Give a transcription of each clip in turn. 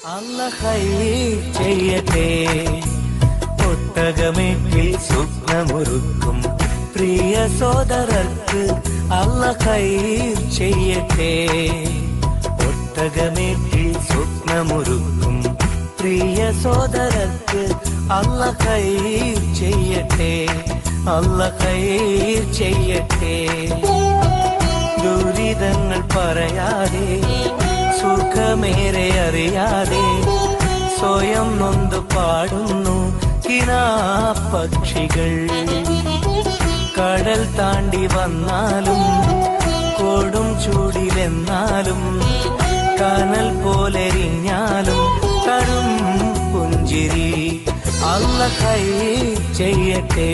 അല്ലാഹ് ഖൈർ ചെയ്യട്ടെ. ഒട്ടകമേറ്റിൽ സ്വപ്നമൊരുക്കും പ്രിയ സോദരർക്ക് അല്ലാഹ് ഖൈർ ചെയ്യട്ടെ. ഒട്ടകമേറ്റിൽ സ്വപ്നമൊരുക്കും പ്രിയ സോദരർക്ക് അല്ലാഹ് ഖൈർ ചെയ്യട്ടെ. അല്ലാഹ് ഖൈർ ചെയ്യട്ടെ. ദുരിതങ്ങൾ പറയാതെ സുഖമേറെ അറിയാതെ സ്വയം നൊന്തു പാടുന്നു കിനാപ്പക്ഷികൾ. കടൽ താണ്ടി വന്നാലും കൊടും ചൂടിലെന്നാലും കനൽ പോലെരിഞ്ഞാലും കടും പുഞ്ചിരി. അല്ലാഹ് ഖൈർ ചെയ്യട്ടെ.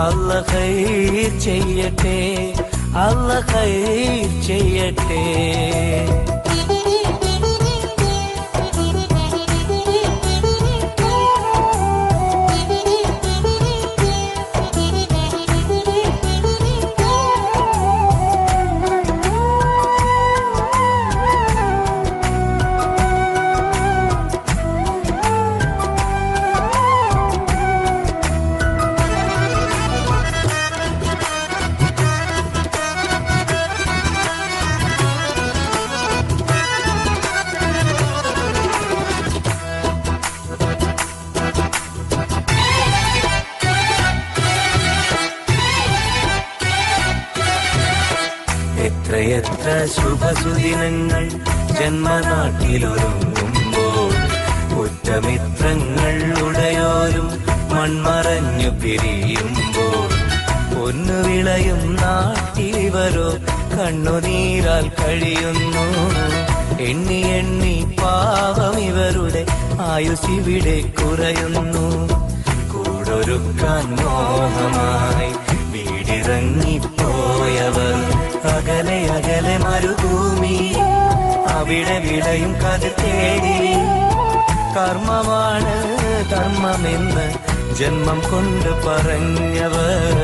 അല്ലാഹ് ഖൈർ ചെയ്യട്ടെ. അല്ലാഹ് ഖൈർ ചെയ്യട്ടെ. എത്രയെത്ര ശുഭസുദിനങ്ങൾ ജന്മനാട്ടിലൊരുങ്ങുമ്പോൾ ഉറ്റമിത്രങ്ങൾ ഉടയോരും മൺമറഞ്ഞു പിരിയുമ്പോൾ പൊന്നു വിളയും നാട്ടിലിവരോ കണ്ണുനീരാൽ കഴിയുന്നു. എണ്ണി എണ്ണി പാവം ഇവരുടെ ആയുസിവിടെ കുറയുന്നു. കൂടൊരുക്കാൻ മോഹമായി വീടിറങ്ങിപ്പോയവർ അകലെ അകലെ മരുഭൂമി അവിടെ വിളയും കതിർ തേടി. കർമ്മമാണ് ധർമ്മമെന്ന് ജന്മം കൊണ്ട് പറഞ്ഞവർ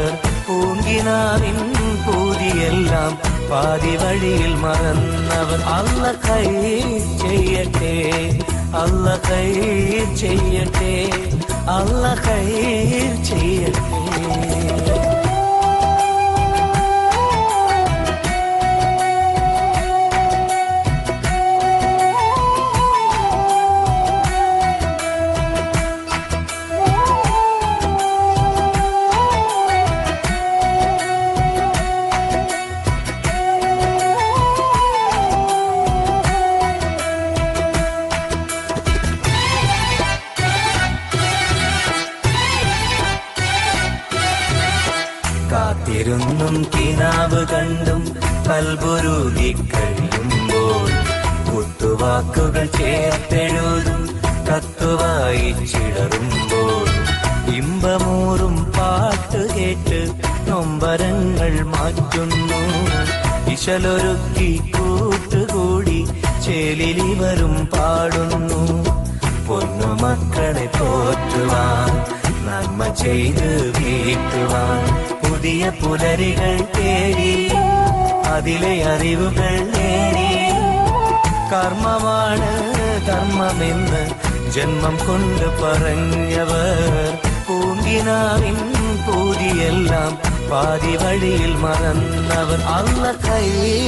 പൂങ്കിനാവിൻ പൂതിയെല്ലാം പാതി വഴിയിൽ മറന്നവർ. അല്ലാഹ് ഖൈർ ചെയ്യട്ടെ. അല്ലാഹ് ഖൈർ ചെയ്യട്ടെ. അല്ലാഹ് ഖൈർ ചെയ്യട്ടെ. കാത്തിരുന്നും കിനാവ് കണ്ടും കൽബുരുകി കഴിയുമ്പോൾ കുത്തുവാക്കുകൾ ചേർത്തെഴുതും കത്തുവായി ചിടറുമ്പോൾ ഇമ്പമൂറും പാട്ട് കേട്ട് നൊമ്പരങ്ങൾ മാറ്റുന്നു. ഇശലൊരുക്കി കൂട്ടുകൂടി ചേലിലിവരും പാടുന്നു. പൊന്നുമക്കളെ പോറ്റുവാൻ നന്മ ചെയ്ത് വീട്ടുവാൻ പുതിയ പുലരികൾ തേടി അതിലെ അറിവുകൾ നേടി. കർമ്മമാണ് ധർമ്മമെന്ന് ജന്മം കൊണ്ട് പറഞ്ഞവർ പൂങ്കിനാവിൻ പൂതിയെല്ലാം പാതി വഴിയിൽ മറന്നവർ. അല്ലാഹ് ഖൈർ